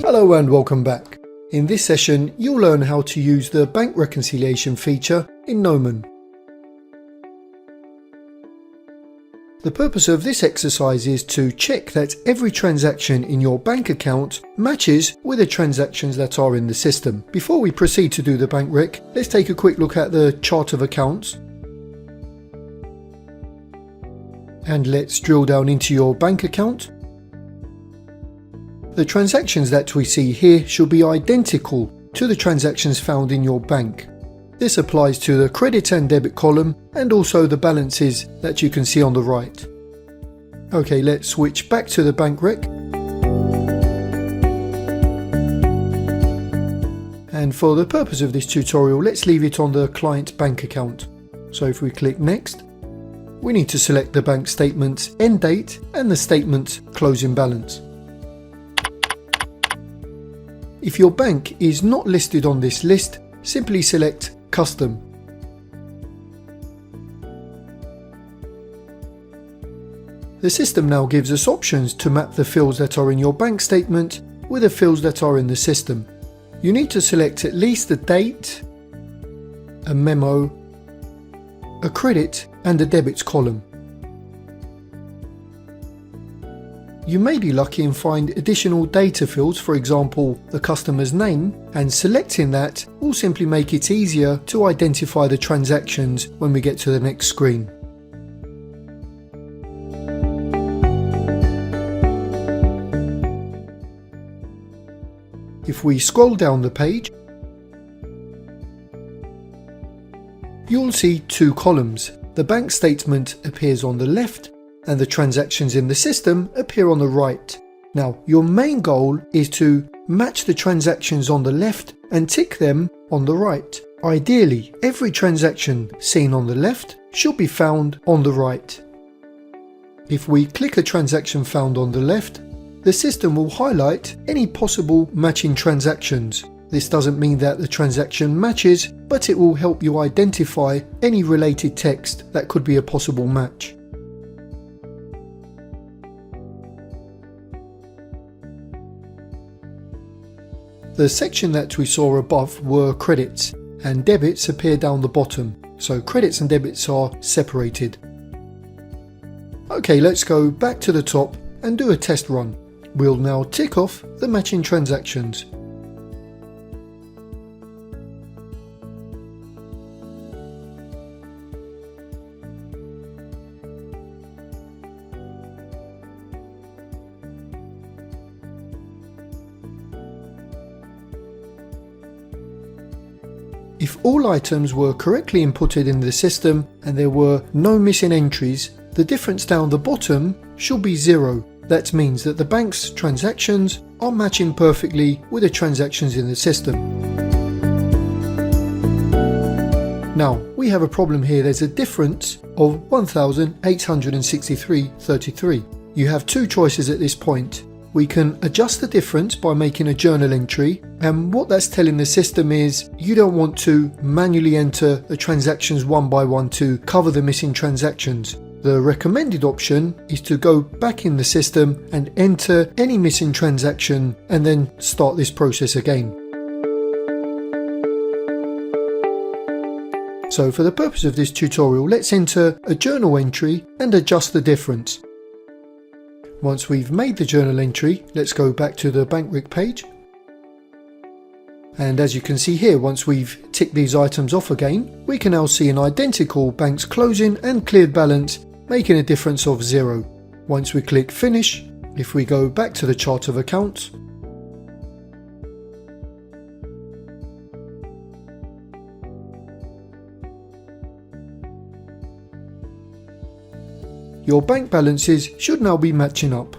Hello and welcome back. In this session, you'll learn how to use the bank reconciliation feature in Gnomen. The purpose of this exercise is to check that every transaction in your bank account matches with the transactions that are in the system. Before we proceed to do the bank rec, let's take a quick look at the chart of accounts. And let's drill down into your bank account. The transactions that we see here should be identical to the transactions found in your bank. This applies to the credit and debit column and also the balances that you can see on the right. Okay, let's switch back to the bank rec. And for the purpose of this tutorial, let's leave it on the client bank account. So if we click next, we need to select the bank statement's end date and the statement's closing balance. If your bank is not listed on this list, simply select Custom. The system now gives us options to map the fields that are in your bank statement with the fields that are in the system. You need to select at least a date, a memo, a credit and a debits column. You may be lucky and find additional data fields, for example the customer's name, and selecting that will simply make it easier to identify the transactions when we get to the next screen. If we scroll down the page, you'll see two columns. The bank statement appears on the left and the transactions in the system appear on the right. Now, your main goal is to match the transactions on the left and tick them on the right. Ideally, every transaction seen on the left should be found on the right. If we click a transaction found on the left, the system will highlight any possible matching transactions. This doesn't mean that the transaction matches, but it will help you identify any related text that could be a possible match. The section that we saw above were credits, and debits appear down the bottom, so credits and debits are separated. Okay, let's go back to the top and do a test run. We'll now tick off the matching transactions. If all items were correctly inputted in the system and there were no missing entries, the difference down the bottom should be 0. That means that the bank's transactions are matching perfectly with the transactions in the system. Now, we have a problem here. There's a difference of 1,863.33. You have two choices at this point. We can adjust the difference by making a journal entry, and what that's telling the system is you don't want to manually enter the transactions one by one to cover the missing transactions. The recommended option is to go back in the system and enter any missing transaction and then start this process again. So for the purpose of this tutorial, let's enter a journal entry and adjust the difference. Once we've made the journal entry, let's go back to the bank rec page. And as you can see here, once we've ticked these items off again, we can now see an identical bank's closing and cleared balance, making a difference of 0. Once we click finish, if we go back to the chart of accounts, your bank balances should now be matching up.